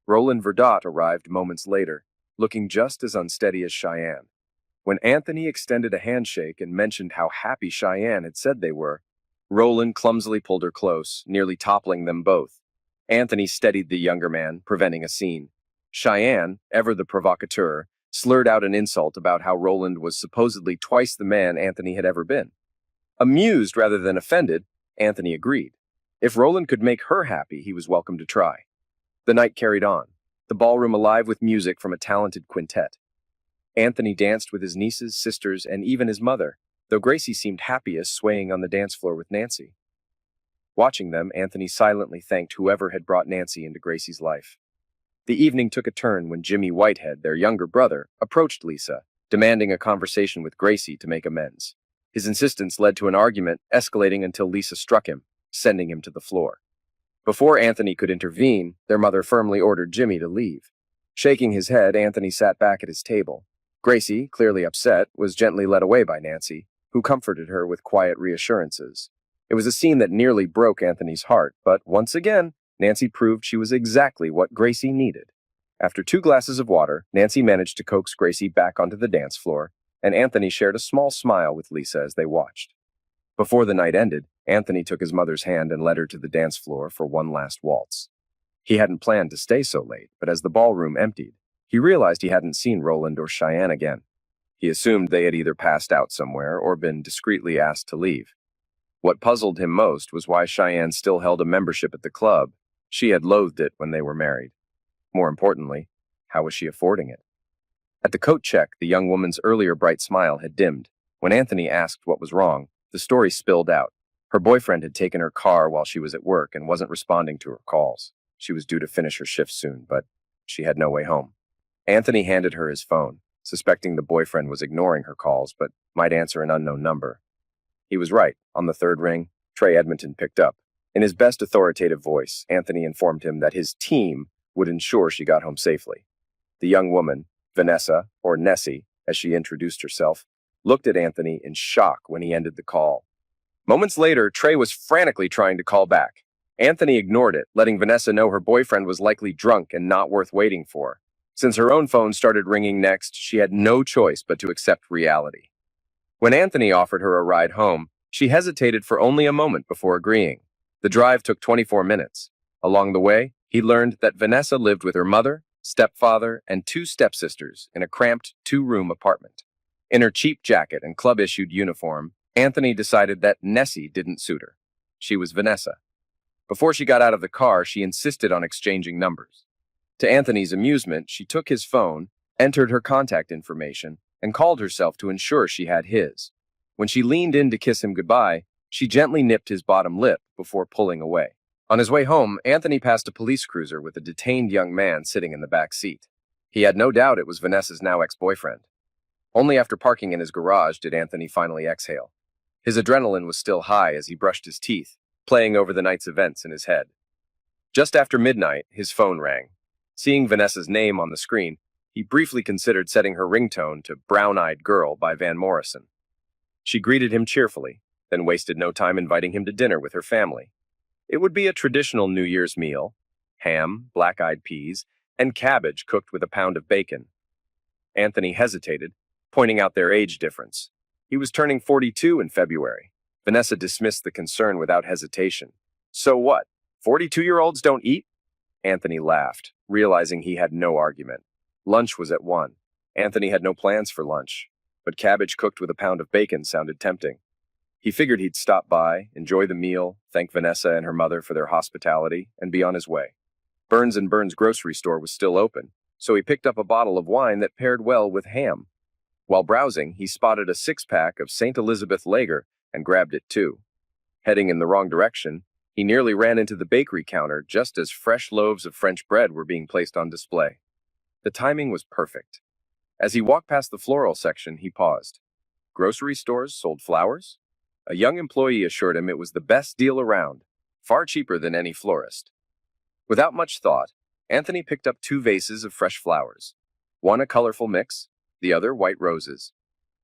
Roland Verdot arrived moments later, looking just as unsteady as Cheyenne. When Anthony extended a handshake and mentioned how happy Cheyenne had said they were, Roland clumsily pulled her close, nearly toppling them both. Anthony steadied the younger man, preventing a scene. Cheyenne, ever the provocateur, slurred out an insult about how Roland was supposedly twice the man Anthony had ever been. Amused rather than offended, Anthony agreed. If Roland could make her happy, he was welcome to try. The night carried on, the ballroom alive with music from a talented quintet. Anthony danced with his nieces, sisters, and even his mother, though Gracie seemed happiest swaying on the dance floor with Nancy. Watching them, Anthony silently thanked whoever had brought Nancy into Gracie's life. The evening took a turn when Jimmy Whitehead, their younger brother, approached Lisa, demanding a conversation with Gracie to make amends. His insistence led to an argument, escalating until Lisa struck him, sending him to the floor. Before Anthony could intervene, their mother firmly ordered Jimmy to leave. Shaking his head, Anthony sat back at his table. Gracie, clearly upset, was gently led away by Nancy, who comforted her with quiet reassurances. It was a scene that nearly broke Anthony's heart, but once again, Nancy proved she was exactly what Gracie needed. After 2 glasses of water, Nancy managed to coax Gracie back onto the dance floor, and Anthony shared a small smile with Lisa as they watched. Before the night ended, Anthony took his mother's hand and led her to the dance floor for one last waltz. He hadn't planned to stay so late, but as the ballroom emptied, he realized he hadn't seen Roland or Cheyenne again. He assumed they had either passed out somewhere or been discreetly asked to leave. What puzzled him most was why Cheyenne still held a membership at the club. She had loathed it when they were married. More importantly, How was she affording it? At the coat check, the young woman's earlier bright smile had dimmed. When Anthony asked what was wrong, the story spilled out. Her boyfriend had taken her car while she was at work and wasn't responding to her calls. She was due to finish her shift soon, but she had no way home. Anthony handed her his phone, suspecting the boyfriend was ignoring her calls but might answer an unknown number. He was right. On the third ring, Trey Edmonton picked up. In his best authoritative voice, Anthony informed him that his team would ensure she got home safely. The young woman, Vanessa, or Nessie, as she introduced herself, looked at Anthony in shock when he ended the call. Moments later, Trey was frantically trying to call back. Anthony ignored it, letting Vanessa know her boyfriend was likely drunk and not worth waiting for. Since her own phone started ringing next, she had no choice but to accept reality. When Anthony offered her a ride home, she hesitated for only a moment before agreeing. The drive took 24 minutes. Along the way, he learned that Vanessa lived with her mother, stepfather, and two stepsisters in a cramped two-room apartment. In her cheap jacket and club-issued uniform, Anthony decided that Nessie didn't suit her. She was Vanessa. Before she got out of the car, she insisted on exchanging numbers. To Anthony's amusement, she took his phone, entered her contact information, and called herself to ensure she had his. When she leaned in to kiss him goodbye, she gently nipped his bottom lip before pulling away. On his way home, Anthony passed a police cruiser with a detained young man sitting in the back seat. He had no doubt it was Vanessa's now ex-boyfriend. Only after parking in his garage did Anthony finally exhale. His adrenaline was still high as he brushed his teeth, playing over the night's events in his head. Just after midnight, his phone rang. Seeing Vanessa's name on the screen, he briefly considered setting her ringtone to Brown-Eyed Girl by Van Morrison. She greeted him cheerfully, then wasted no time inviting him to dinner with her family. It would be a traditional New Year's meal: ham, black-eyed peas, and cabbage cooked with a pound of bacon. Anthony hesitated, pointing out their age difference. He was turning 42 in February. Vanessa dismissed the concern without hesitation. So what? 42-year-olds don't eat? Anthony laughed, realizing he had no argument. Lunch was at 1. Anthony had no plans for lunch, but cabbage cooked with a pound of bacon sounded tempting. He figured he'd stop by, enjoy the meal, thank Vanessa and her mother for their hospitality, and be on his way. Burns & Burns grocery store was still open, so he picked up a bottle of wine that paired well with ham. While browsing, he spotted a 6-pack of St. Elizabeth Lager and grabbed it too. Heading in the wrong direction, he nearly ran into the bakery counter just as fresh loaves of French bread were being placed on display. The timing was perfect. As he walked past the floral section, he paused. Grocery stores sold flowers? A young employee assured him it was the best deal around, far cheaper than any florist. Without much thought, Anthony picked up 2 vases of fresh flowers, one a colorful mix, the other white roses.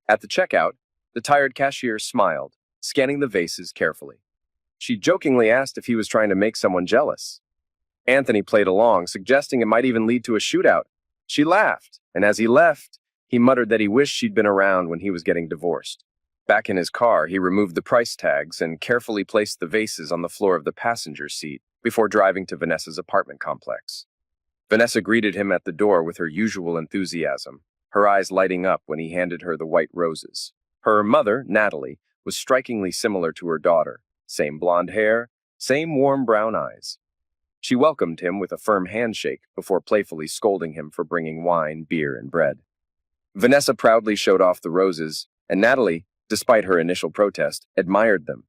At the checkout, the tired cashier smiled, scanning the vases carefully. She jokingly asked if he was trying to make someone jealous. Anthony played along, suggesting it might even lead to a shootout. She laughed, and as he left, he muttered that he wished she'd been around when he was getting divorced. Back in his car, he removed the price tags and carefully placed the vases on the floor of the passenger seat before driving to Vanessa's apartment complex. Vanessa greeted him at the door with her usual enthusiasm, her eyes lighting up when he handed her the white roses. Her mother, Natalie, was strikingly similar to her daughter. Same blonde hair, same warm brown eyes. She welcomed him with a firm handshake before playfully scolding him for bringing wine, beer, and bread. Vanessa proudly showed off the roses, and Natalie, despite her initial protest, admired them,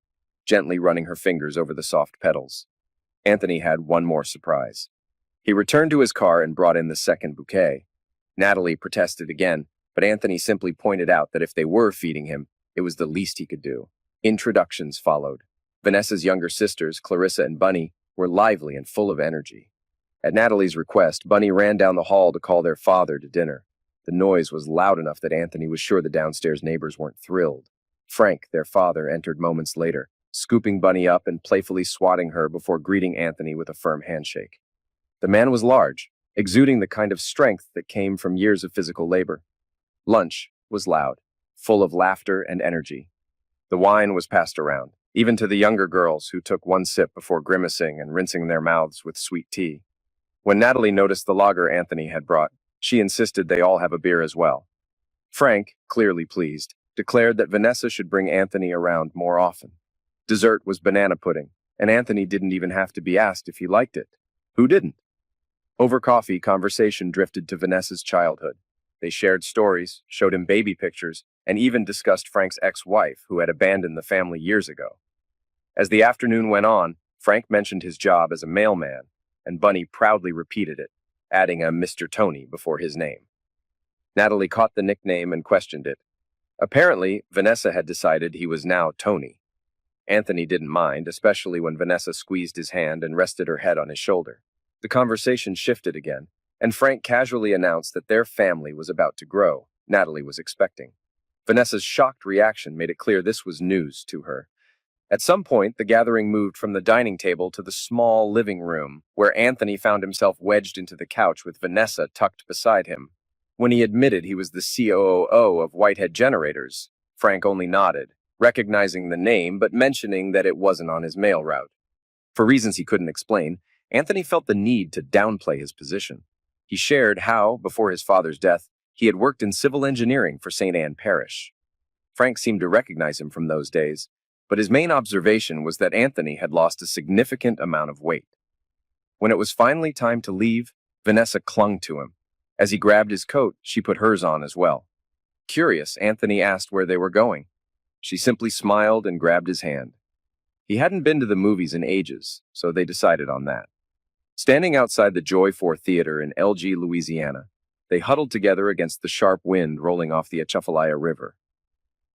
gently running her fingers over the soft petals. Anthony had one more surprise. He returned to his car and brought in the second bouquet. Natalie protested again, but Anthony simply pointed out that if they were feeding him, it was the least he could do. Introductions followed. Vanessa's younger sisters, Clarissa and Bunny, were lively and full of energy. At Natalie's request, Bunny ran down the hall to call their father to dinner. The noise was loud enough that Anthony was sure the downstairs neighbors weren't thrilled. Frank, their father, entered moments later, scooping Bunny up and playfully swatting her before greeting Anthony with a firm handshake. The man was large, exuding the kind of strength that came from years of physical labor. Lunch was loud, full of laughter and energy. The wine was passed around, even to the younger girls who took one sip before grimacing and rinsing their mouths with sweet tea. When Natalie noticed the lager Anthony had brought, she insisted they all have a beer as well. Frank, clearly pleased, declared that Vanessa should bring Anthony around more often. Dessert was banana pudding, and Anthony didn't even have to be asked if he liked it. Who didn't? Over coffee, conversation drifted to Vanessa's childhood. They shared stories, showed him baby pictures, and even discussed Frank's ex-wife, who had abandoned the family years ago. As the afternoon went on, Frank mentioned his job as a mailman, and Bunny proudly repeated it, adding a Mr. Tony before his name. Natalie caught the nickname and questioned it. Apparently, Vanessa had decided he was now Tony. Anthony didn't mind, especially when Vanessa squeezed his hand and rested her head on his shoulder. The conversation shifted again, and Frank casually announced that their family was about to grow. Natalie was expecting. Vanessa's shocked reaction made it clear this was news to her. At some point, the gathering moved from the dining table to the small living room, where Anthony found himself wedged into the couch with Vanessa tucked beside him. When he admitted he was the COO of Whitehead Generators, Frank only nodded, recognizing the name but mentioning that it wasn't on his mail route. For reasons he couldn't explain, Anthony felt the need to downplay his position. He shared how, before his father's death, he had worked in civil engineering for St. Anne Parish. Frank seemed to recognize him from those days, but his main observation was that Anthony had lost a significant amount of weight. When it was finally time to leave, Vanessa clung to him. As he grabbed his coat, she put hers on as well. Curious, Anthony asked where they were going. She simply smiled and grabbed his hand. He hadn't been to the movies in ages, so they decided on that. Standing outside the Joy 4 Theater in LG, Louisiana, they huddled together against the sharp wind rolling off the Atchafalaya River.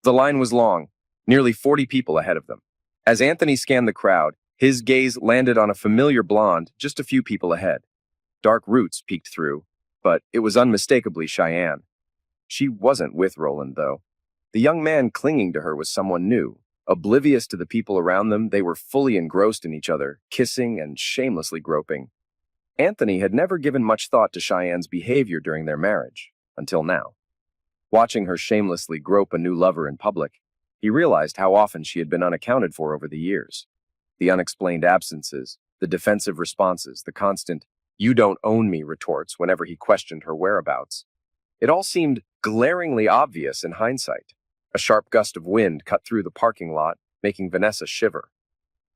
The line was long, nearly 40 people ahead of them. As Anthony scanned the crowd, his gaze landed on a familiar blonde just a few people ahead. Dark roots peeked through, but it was unmistakably Cheyenne. She wasn't with Roland, though. The young man clinging to her was someone new. Oblivious to the people around them, they were fully engrossed in each other, kissing and shamelessly groping. Anthony had never given much thought to Cheyenne's behavior during their marriage, until now. Watching her shamelessly grope a new lover in public, he realized how often she had been unaccounted for over the years. The unexplained absences, the defensive responses, the constant, "You don't own me" retorts whenever he questioned her whereabouts. It all seemed glaringly obvious in hindsight. A sharp gust of wind cut through the parking lot, making Vanessa shiver.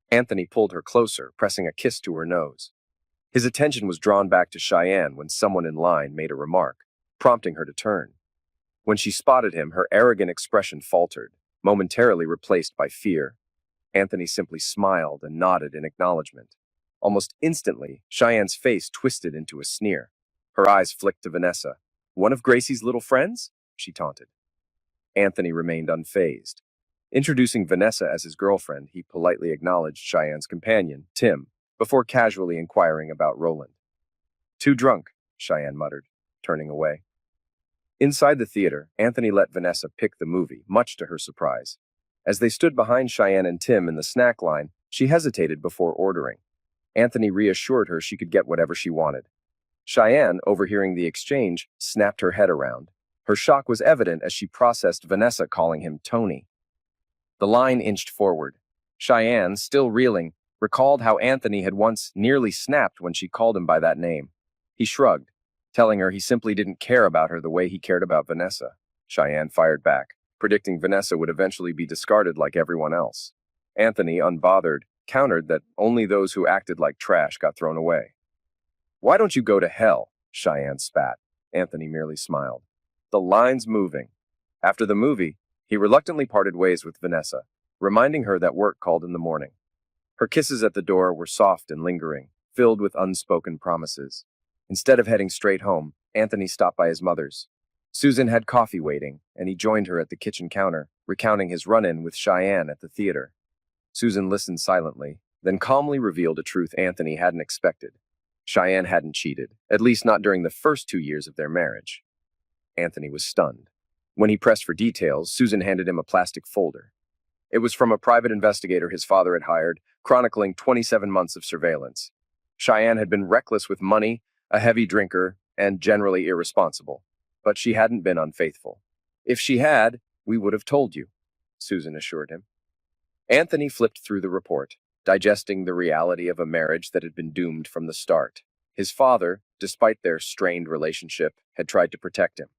Anthony pulled her closer, pressing a kiss to her nose. His attention was drawn back to Cheyenne when someone in line made a remark, prompting her to turn. When she spotted him, her arrogant expression faltered, momentarily replaced by fear. Anthony simply smiled and nodded in acknowledgement. Almost instantly, Cheyenne's face twisted into a sneer. Her eyes flicked to Vanessa. "One of Gracie's little friends?" she taunted. Anthony remained unfazed. Introducing Vanessa as his girlfriend, he politely acknowledged Cheyenne's companion, Tim, before casually inquiring about Roland. "Too drunk," Cheyenne muttered, turning away. Inside the theater, Anthony let Vanessa pick the movie, much to her surprise. As they stood behind Cheyenne and Tim in the snack line, she hesitated before ordering. Anthony reassured her she could get whatever she wanted. Cheyenne, overhearing the exchange, snapped her head around. Her shock was evident as she processed Vanessa calling him Tony. The line inched forward. Cheyenne, still reeling, recalled how Anthony had once nearly snapped when she called him by that name. He shrugged, telling her he simply didn't care about her the way he cared about Vanessa. Cheyenne fired back, predicting Vanessa would eventually be discarded like everyone else. Anthony, unbothered, countered that only those who acted like trash got thrown away. "Why don't you go to hell?" Cheyenne spat. Anthony merely smiled. The line's moving. After the movie, he reluctantly parted ways with Vanessa, reminding her that work called in the morning. Her kisses at the door were soft and lingering, filled with unspoken promises. Instead of heading straight home, Anthony stopped by his mother's. Susan had coffee waiting, and he joined her at the kitchen counter, recounting his run-in with Cheyenne at the theater. Susan listened silently, then calmly revealed a truth Anthony hadn't expected. Cheyenne hadn't cheated, at least not during the first 2 years of their marriage. Anthony was stunned. When he pressed for details, Susan handed him a plastic folder. It was from a private investigator his father had hired, chronicling 27 months of surveillance. Cheyenne had been reckless with money, a heavy drinker, and generally irresponsible. But she hadn't been unfaithful. "If she had, we would have told you," Susan assured him. Anthony flipped through the report, digesting the reality of a marriage that had been doomed from the start. His father, despite their strained relationship, had tried to protect him.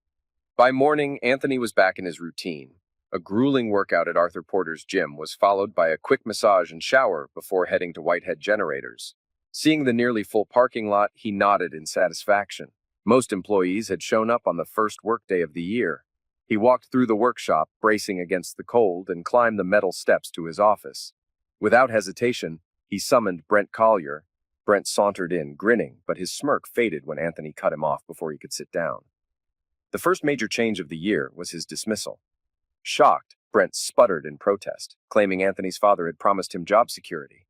By morning, Anthony was back in his routine. A grueling workout at Arthur Porter's gym was followed by a quick massage and shower before heading to Whitehead Generators. Seeing the nearly full parking lot, he nodded in satisfaction. Most employees had shown up on the first workday of the year. He walked through the workshop, bracing against the cold, and climbed the metal steps to his office. Without hesitation, he summoned Brent Collier. Brent sauntered in, grinning, but his smirk faded when Anthony cut him off before he could sit down. The first major change of the year was his dismissal. Shocked, Brent sputtered in protest, claiming Anthony's father had promised him job security.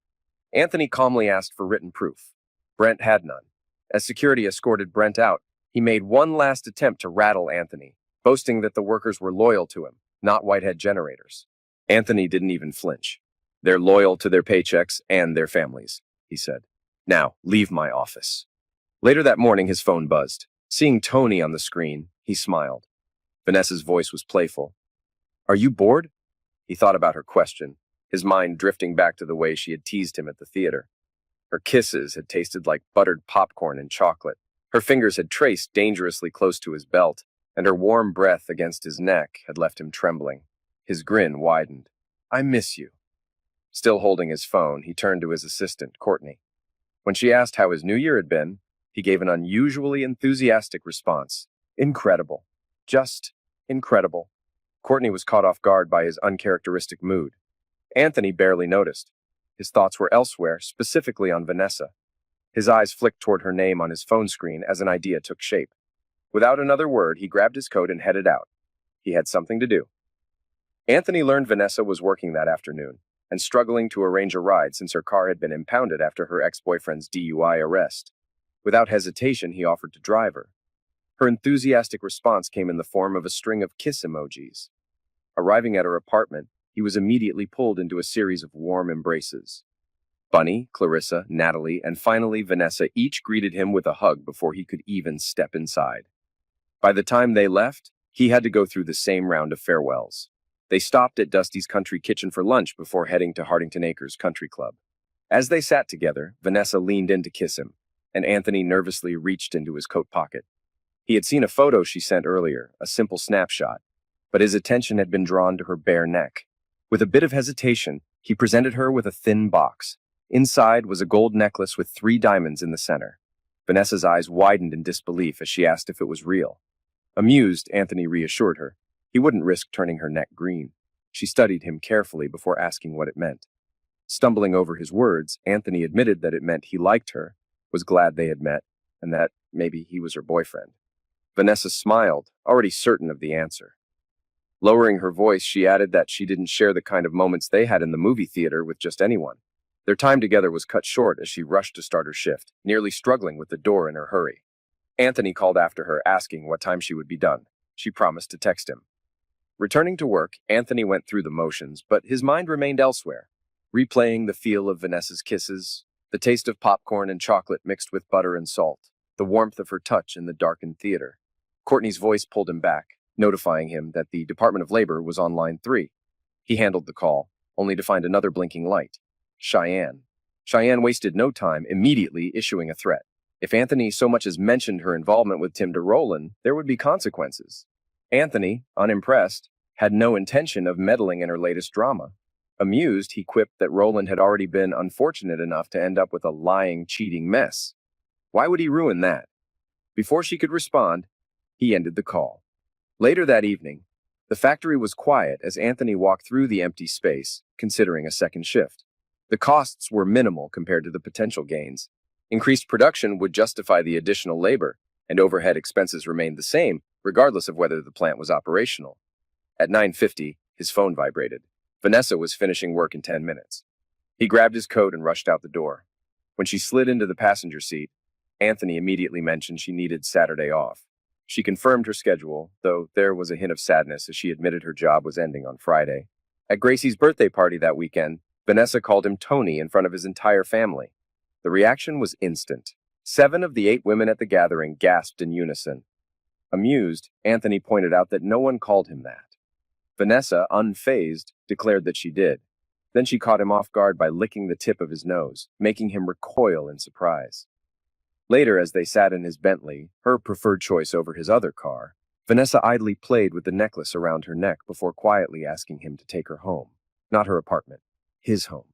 Anthony calmly asked for written proof. Brent had none. As security escorted Brent out, he made one last attempt to rattle Anthony, boasting that the workers were loyal to him, not Whitehead generators. Anthony didn't even flinch. They're loyal to their paychecks and their families, he said. Now, leave my office. Later that morning, his phone buzzed. Seeing Tony on the screen, he smiled. Vanessa's voice was playful. Are you bored? He thought about her question, his mind drifting back to the way she had teased him at the theater. Her kisses had tasted like buttered popcorn and chocolate. Her fingers had traced dangerously close to his belt, and her warm breath against his neck had left him trembling. His grin widened. I miss you. Still holding his phone, he turned to his assistant, Courtney. When she asked how his new year had been, he gave an unusually enthusiastic response. Incredible. Just incredible. Courtney was caught off guard by his uncharacteristic mood. Anthony barely noticed. His thoughts were elsewhere, specifically on Vanessa. His eyes flicked toward her name on his phone screen as an idea took shape. Without another word, he grabbed his coat and headed out. He had something to do. Anthony learned Vanessa was working that afternoon and struggling to arrange a ride since her car had been impounded after her ex-boyfriend's DUI arrest. Without hesitation, he offered to drive her. Her enthusiastic response came in the form of a string of kiss emojis. Arriving at her apartment, he was immediately pulled into a series of warm embraces. Bunny, Clarissa, Natalie, and finally Vanessa each greeted him with a hug before he could even step inside. By the time they left, he had to go through the same round of farewells. They stopped at Dusty's Country Kitchen for lunch before heading to Hartington Acres Country Club. As they sat together, Vanessa leaned in to kiss him, and Anthony nervously reached into his coat pocket. He had seen a photo she sent earlier, a simple snapshot, but his attention had been drawn to her bare neck. With a bit of hesitation, he presented her with a thin box. Inside was a gold necklace with 3 diamonds in the center. Vanessa's eyes widened in disbelief as she asked if it was real. Amused, Anthony reassured her. He wouldn't risk turning her neck green. She studied him carefully before asking what it meant. Stumbling over his words, Anthony admitted that it meant he liked her, was glad they had met, and that maybe he was her boyfriend. Vanessa smiled, already certain of the answer. Lowering her voice, she added that she didn't share the kind of moments they had in the movie theater with just anyone. Their time together was cut short as she rushed to start her shift, nearly struggling with the door in her hurry. Anthony called after her, asking what time she would be done. She promised to text him. Returning to work, Anthony went through the motions, but his mind remained elsewhere, replaying the feel of Vanessa's kisses, the taste of popcorn and chocolate mixed with butter and salt, the warmth of her touch in the darkened theater. Courtney's voice pulled him back, notifying him that the Department of Labor was on line 3. He handled the call, only to find another blinking light. Cheyenne. Cheyenne wasted no time, immediately issuing a threat. If Anthony so much as mentioned her involvement with Tim DeRowland, there would be consequences. Anthony, unimpressed, had no intention of meddling in her latest drama. Amused, he quipped that Rowland had already been unfortunate enough to end up with a lying, cheating mess. Why would he ruin that? Before she could respond, he ended the call. Later that evening, the factory was quiet as Anthony walked through the empty space, considering a second shift. The costs were minimal compared to the potential gains. Increased production would justify the additional labor, and overhead expenses remained the same, regardless of whether the plant was operational. At 9:50, his phone vibrated. Vanessa was finishing work in 10 minutes. He grabbed his coat and rushed out the door. When she slid into the passenger seat, Anthony immediately mentioned she needed Saturday off. She confirmed her schedule, though there was a hint of sadness as she admitted her job was ending on Friday. At Gracie's birthday party that weekend, Vanessa called him Tony in front of his entire family. The reaction was instant. 7 of the 8 women at the gathering gasped in unison. Amused, Anthony pointed out that no one called him that. Vanessa, unfazed, declared that she did. Then she caught him off guard by licking the tip of his nose, making him recoil in surprise. Later, as they sat in his Bentley, her preferred choice over his other car, Vanessa idly played with the necklace around her neck before quietly asking him to take her home. Not her apartment, his home.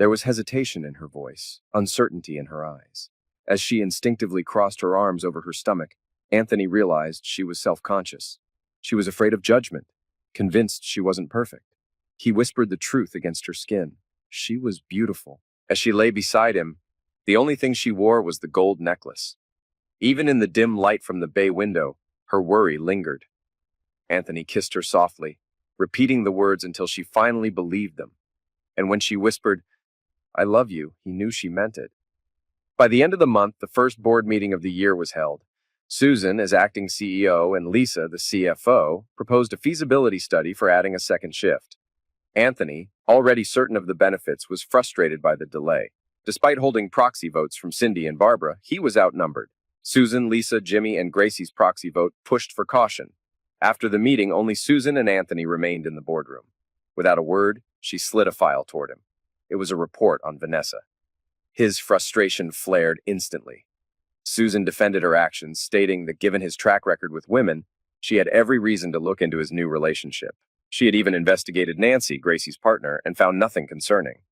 There was hesitation in her voice, uncertainty in her eyes. As she instinctively crossed her arms over her stomach, Anthony realized she was self-conscious. She was afraid of judgment, convinced she wasn't perfect. He whispered the truth against her skin. She was beautiful. As she lay beside him, the only thing she wore was the gold necklace. Even in the dim light from the bay window, her worry lingered. Anthony kissed her softly, repeating the words until she finally believed them. And when she whispered, "I love you," he knew she meant it. By the end of the month, the first board meeting of the year was held. Susan, as acting CEO, and Lisa, the CFO, proposed a feasibility study for adding a second shift. Anthony, already certain of the benefits, was frustrated by the delay. Despite holding proxy votes from Cindy and Barbara, he was outnumbered. Susan, Lisa, Jimmy, and Gracie's proxy vote pushed for caution. After the meeting, only Susan and Anthony remained in the boardroom. Without a word, she slid a file toward him. It was a report on Vanessa. His frustration flared instantly. Susan defended her actions, stating that given his track record with women, she had every reason to look into his new relationship. She had even investigated Nancy, Gracie's partner, and found nothing concerning.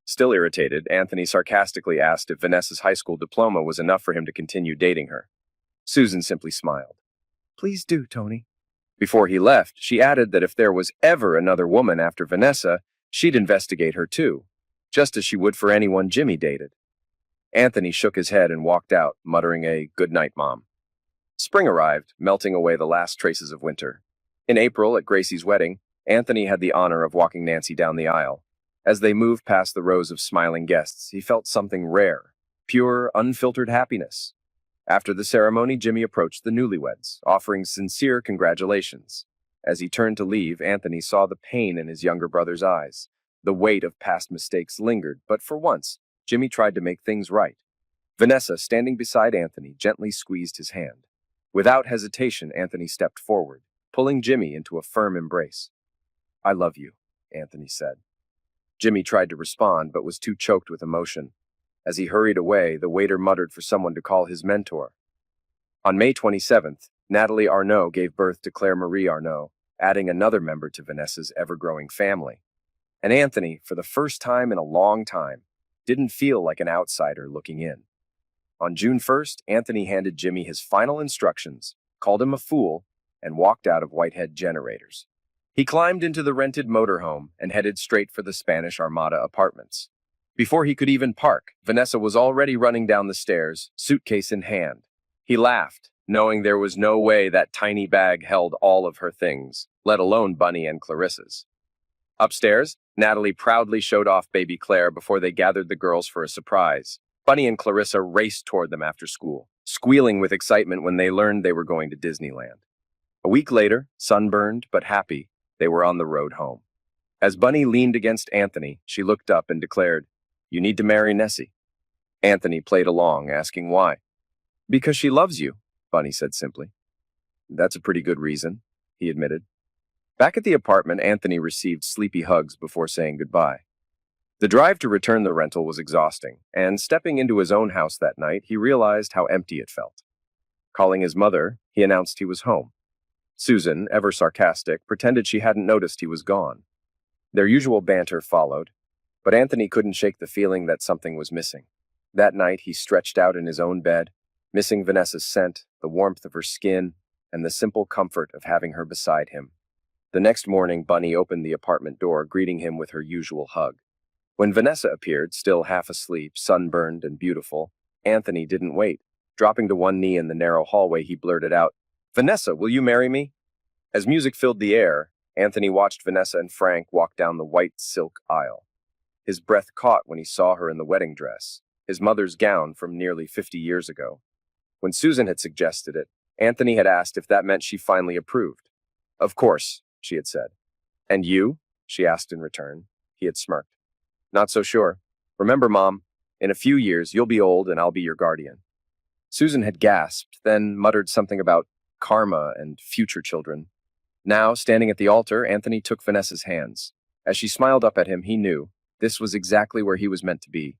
Still irritated, Anthony sarcastically asked if Vanessa's high school diploma was enough for him to continue dating her. Susan simply smiled. "Please do, Tony." Before he left, she added that if there was ever another woman after Vanessa, she'd investigate her too, just as she would for anyone Jimmy dated. Anthony shook his head and walked out, muttering a "good night, Mom." Spring arrived, melting away the last traces of winter. In April, at Gracie's wedding, Anthony had the honor of walking Nancy down the aisle. As they moved past the rows of smiling guests, he felt something rare, pure, unfiltered happiness. After the ceremony, Jimmy approached the newlyweds, offering sincere congratulations. As he turned to leave, Anthony saw the pain in his younger brother's eyes. The weight of past mistakes lingered, but for once, Jimmy tried to make things right. Vanessa, standing beside Anthony, gently squeezed his hand. Without hesitation, Anthony stepped forward, pulling Jimmy into a firm embrace. "I love you," Anthony said. Jimmy tried to respond, but was too choked with emotion. As he hurried away, the waiter muttered for someone to call his mentor. On May 27th, Natalie Arnaud gave birth to Claire Marie Arnaud, adding another member to Vanessa's ever-growing family. And Anthony, for the first time in a long time, didn't feel like an outsider looking in. On June 1st, Anthony handed Jimmy his final instructions, called him a fool, and walked out of Whitehead Generators. He climbed into the rented motorhome and headed straight for the Spanish Armada apartments. Before he could even park, Vanessa was already running down the stairs, suitcase in hand. He laughed, knowing there was no way that tiny bag held all of her things, let alone Bunny and Clarissa's. Upstairs, Natalie proudly showed off baby Claire before they gathered the girls for a surprise. Bunny and Clarissa raced toward them after school, squealing with excitement when they learned they were going to Disneyland. A week later, sunburned but happy, they were on the road home. As Bunny leaned against Anthony, she looked up and declared, "You need to marry Nessie." Anthony played along, asking why. "Because she loves you," Bunny said simply. "That's a pretty good reason," he admitted. Back at the apartment, Anthony received sleepy hugs before saying goodbye. The drive to return the rental was exhausting, and stepping into his own house that night, he realized how empty it felt. Calling his mother, he announced he was home. Susan, ever sarcastic, pretended she hadn't noticed he was gone. Their usual banter followed, but Anthony couldn't shake the feeling that something was missing. That night, he stretched out in his own bed, missing Vanessa's scent, the warmth of her skin, and the simple comfort of having her beside him. The next morning, Bunny opened the apartment door, greeting him with her usual hug. When Vanessa appeared, still half asleep, sunburned and beautiful, Anthony didn't wait. Dropping to one knee in the narrow hallway, he blurted out, "Vanessa, will you marry me?" As music filled the air, Anthony watched Vanessa and Frank walk down the white silk aisle. His breath caught when he saw her in the wedding dress, his mother's gown from nearly 50 years ago. When Susan had suggested it, Anthony had asked if that meant she finally approved. "Of course," she had said. "And you?" she asked in return. He had smirked. "Not so sure. Remember, Mom, in a few years you'll be old and I'll be your guardian." Susan had gasped, then muttered something about karma and future children. Now, standing at the altar, Anthony took Vanessa's hands. As she smiled up at him, he knew this was exactly where he was meant to be.